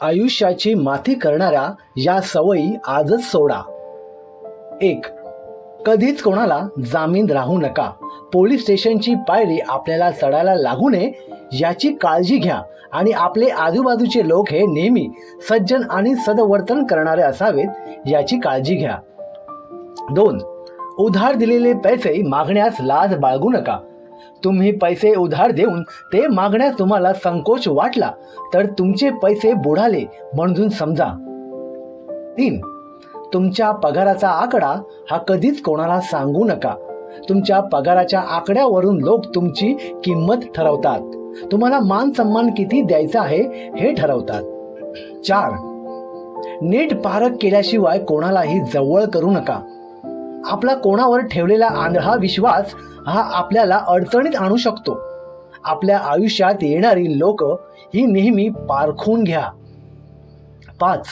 आयुष्याची माती करणाऱ्या या सवयी आजच सोडा. 1. कधीच कोणाला जामीन राहू नका. पोलीस स्टेशनची पायरी आपल्याला चढायला लागू नये याची काळजी घ्या आणि आपले आजूबाजूचे लोक हे नेहमी सज्जन आणि सदवर्तन करणारे असावेत याची काळजी घ्या. 2. उधार दिलेले पैसे मागण्यास लाज बाळगू नका. तुम्ही पैसे उधार देऊन ते मागण्यास तुम्हाला संकोच वाटला तर तुमचे पैसे बुडाले म्हणून समजा. 3. तुमच्या पगाराचा आकडा हा कधीच कोणाला सांगू नका. तुमच्या पगाराच्या आकड्यावरून लोक तुमची किंमत ठरवतात. तुम्हाला मान सन्मान किती द्यायचा आहे हे ठरवतात. 4. नीट पारख केल्याशिवाय कोणालाही जवळ करू नका. आपला कोणावर ठेवलेला आंधळा विश्वास हा आपल्याला अडचणीत आणू शकतो. आपल्या आयुष्यात येणारी लोक ही नेहमी पारखून घ्या. 5.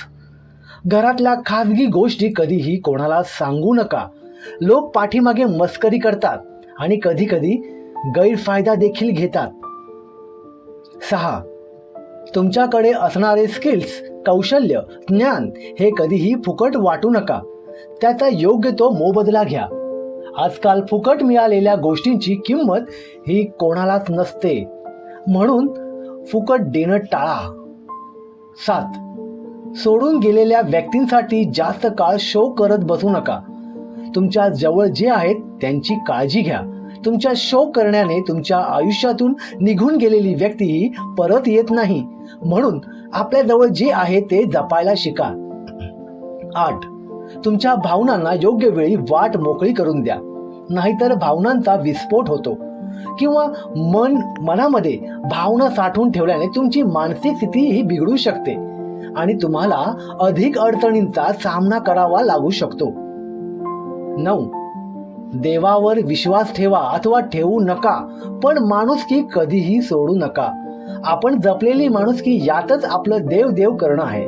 घरातल्या खाजगी गोष्टी कधीही कोणाला सांगू नका. लोक पाठीमागे मस्करी करतात आणि कधी कधी गैरफायदा देखील घेतात. 6. तुमच्याकडे असणारे स्किल्स, कौशल्य, ज्ञान हे कधीही फुकट वाटू नका. त्याचा योग्य तो मोबदला घ्या. आजकाल फुकट मिळालेल्या गोष्टींची किंमत ही कोणालाच नसते, म्हणून फुकट देणं टाळा. 7. सोडून गेलेल्या व्यक्तींसाठी जास्त काळ शो करत बसू नका. तुमच्या जवळ जे आहेत त्यांची काळजी घ्या. तुमच्या शो करण्याने तुमच्या आयुष्यातून निघून गेलेली व्यक्ती ही परत येत नाही, म्हणून आपल्या जवळ जे आहे ते जपायला शिका. 8. तुमच्या भावनांना योग्य वेळी वाट मोकळी करून द्या, नाहीतर भावनांचा विस्फोट होतो किंवा मनामध्ये भावना साठवून ठेवल्याने तुमची मानसिक स्थिती ही बिघडू शकते आणि तुम्हाला अधिक अडचणींचा सामना करावा लागू शकतो. 9. देवावर विश्वास ठेवा अथवा ठेवू नका, पण माणुसकी कधीही सोडू नका. आपण जपलेली माणुसकी यातच आपलं देव देव करणं आहे.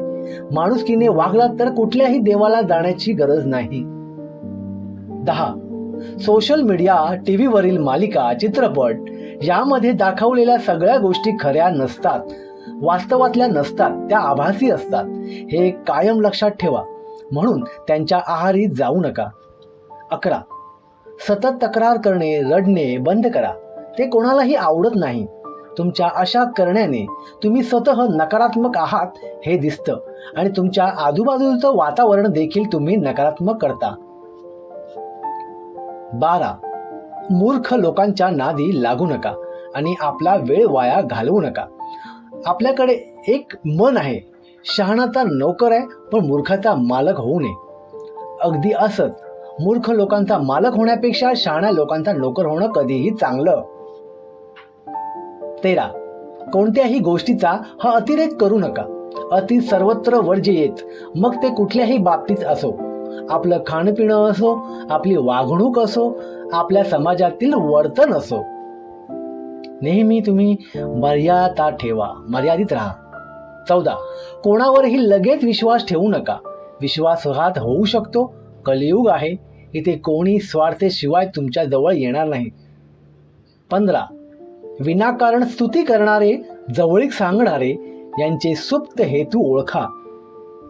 माणुसकीने वागला तर कुठल्याही देवाला जाण्याची गरज नाही. 10. सोशल मीडिया, टीव्हीवरील मालिका, चित्रपट यामध्ये दाखवलेल्या सगळ्या गोष्टी खऱ्या नसतात, वास्तवातल्या नसतात, त्या आभासी असतात. हे कायम लक्षात ठेवा, म्हणून त्यांच्या आहारी जाऊ नका. 11. सतत तक्रार करणे, रडणे बंद करा. ते कोणालाही आवडत नाही. तुमच्या अशा करण्याने तुम्ही स्वतः नकारात्मक आहात हे दिसतं आणि तुमच्या आजूबाजूचं वातावरण देखील तुम्ही नकारात्मक करता. 12. मूर्ख लोकांच्या नादी लागू नका आणि आपला वेळ वाया घालवू नका. आपल्याकडे एक मन आहे, शहाणाचा नोकर आहे पण मूर्खाचा मालक होऊ नये. अगदी असंच मूर्ख लोकांचा मालक होण्यापेक्षा शहाण्या लोकांचा नोकर होणं कधीही चांगलं. 13. कोणत्याही गोष्टीचा हा अतिरेक करू नका. अति सर्वत्र वर्जयेत, मग ते कुठल्याही बाबतीत असो. आपलं खाणपिणं असो, आपली वागणूक असो, आपल्या समाजातील वर्तन असो. नेहमी तुम्ही मर्यादा ठेवा, मर्यादित राहा. 14. कोणावरही लगेच विश्वास ठेवू नका. विश्वासघात होऊ शकतो. कलियुग आहे, इथे कोणी स्वार्थेशिवाय तुमच्या जवळ येणार नाही. 15. विनाकारण स्तुती करणारे, जवळीक सांगणारे यांचे सुप्त हेतू ओळखा.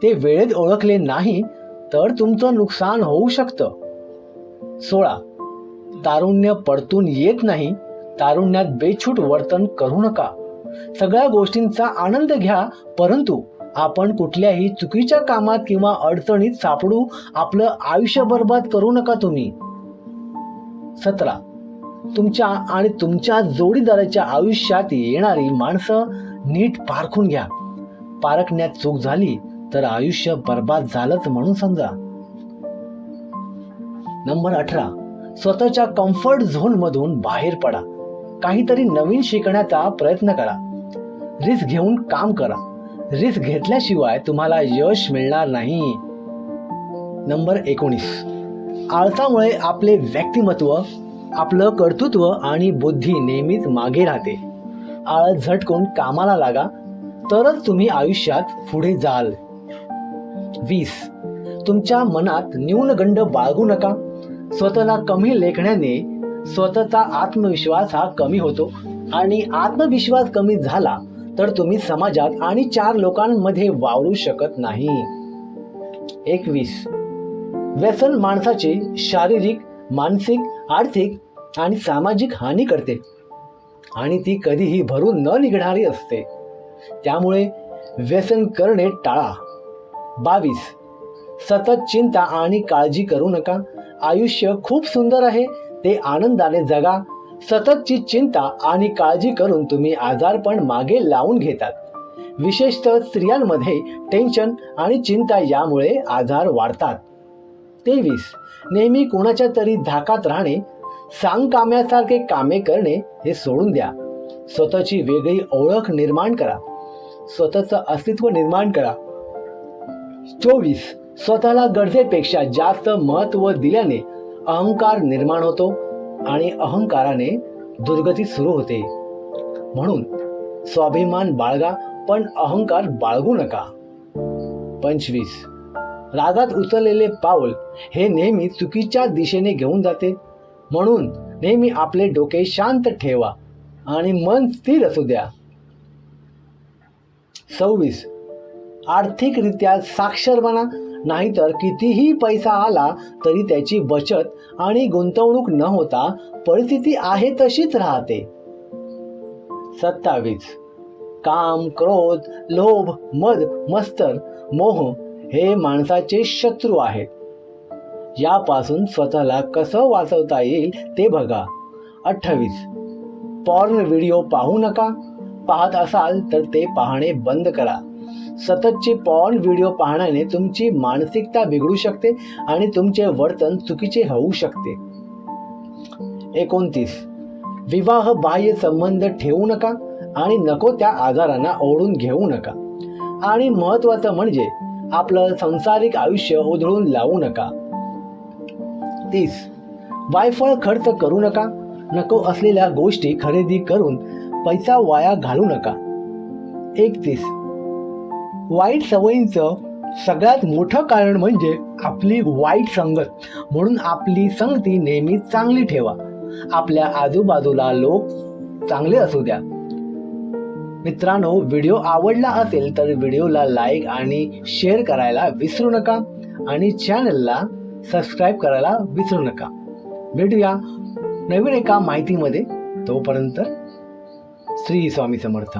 ते वेळेत ओळखले नाही तर तुमचं नुकसान होऊ शकतं. 16. तारुण्य पडतून येत नाही. तारुण्यात बेछूट वर्तन करू नका. सगळ्या गोष्टींचा आनंद घ्या, परंतु आपण कुठल्याही चुकीच्या कामात किंवा अडचणीत सापडू आपलं आयुष्य बर्बाद करू नका तुम्ही. 17. तुमच्या आणि तुमच्या जोडीदाराच्या आयुष्यात येणारी माणसं नीट पारखून घ्या. पारखण्यात चूक झाली तर आयुष्य बर्बाद झालंच म्हणून समजा. नंबर 18. स्वतःच्या कम्फर्ट झोन मधून बाहेर पडा. काहीतरी नवीन शिकण्याचा प्रयत्न करा. रिस्क घेऊन काम करा. रिस्क घेतल्याशिवाय तुम्हाला यश मिळणार नाही. नंबर 19. आळसामुळे आपले व्यक्तिमत्व, आपलं कर्तृत्व आणि बुद्धी नेहमीच मागे राहते. आळस झटकून कामाला लागा, तरच तुम्ही आयुष्यात पुढे जाल. 20. तुमच्या मनात न्यूनगंड बाळगू नका. स्वतःला कमी लेखण्याने स्वतःचा आत्मविश्वास हा कमी होतो आणि आत्मविश्वास कमी झाला तर तुम्ही समाजात आणि 4 लोकांमध्ये वावरू शकत नाही. 21. व्यसन माणसाची शारीरिक, मानसिक, आर्थिक आणि सामाजिक हानी करते आणि ती कधीही भरून न निघणारी असते. त्यामुळे व्यसन करणे टाळा. 22. सतत चिंता आणि काळजी करू नका. आयुष्य खूप सुंदर आहे, ते आनंदाने जगा. सततची चिंता आणि काळजी करून तुम्ही आजारपण मागे लावून घेतात. विशेषतः स्त्रियांमध्ये टेन्शन आणि चिंता यामुळे आजार वाढतात. 23. नेहमी कोणाच्या तरी धाकात राहणे, सांगकाम्यासारखे कामे करणे हे सोडून द्या. स्वतःची वेगळी ओळख निर्माण करा. स्वतःचं अस्तित्व निर्माण करा. 24. स्वतःला गरजेपेक्षा जास्त महत्त्व दिल्याने अहंकार निर्माण होतो आणि अहंकाराने दुर्गती सुरू होते. म्हणून स्वाभिमान बाळगा, पण अहंकार बाळगू नका. 25. रागात उचललेले पाऊल हे नेहमी चुकीच्या दिशेने घेऊन जाते. म्हणून नेहमी आपले डोके शांत ठेवा आणि मन स्थिर असू द्या. 26. आर्थिकरित्या साक्षर बना, नाहीतर कितीही पैसा आला तरी त्याची बचत आणि गुंतवणूक न होता परिस्थिती आहे तशीच राहते. 27. काम, क्रोध, लोभ, मद, मत्सर, मोह हे माणसाचे शत्रू आहेत. यापासून स्वतःला कसं वाचवता येईल ते बघा. 28. पॉर्न व्हिडिओ पाहू नका. पाहत असाल तर ते पाहणे बंद करा. सततचे पॉर्न व्हिडिओ पाहण्याने तुमची मानसिकता बिघडू शकते आणि तुमचे वर्तन चुकीचे होऊ शकते. 29. विवाह बाह्य संबंध ठेवू नका आणि नको त्या आजारांना ओढून घेऊ नका. आणि महत्त्वाचं म्हणजे आपलं सांसारिक आयुष्य उधळून लावू नका. 30. वायफळ खर्च करू नका. नको असलेल्या गोष्टी खरेदी करून पैसा वाया घालू नका. 31. वाईट सवयींचं सगळ्यात मोठं कारण म्हणजे आपली वाईट संगत. म्हणून आपली संगती नेहमी चांगली ठेवा. आपल्या आजूबाजूला लोक चांगले असू द्या. मित्रांनो, व्हिडिओ आवडला असेल तर व्हिडिओला लाईक आणि शेअर करायला विसरू नका आणि चॅनलला सबस्क्राईब करायला विसरू नका. भेटूया नवीन एका माहितीमध्ये. तोपर्यंत श्री स्वामी समर्थ.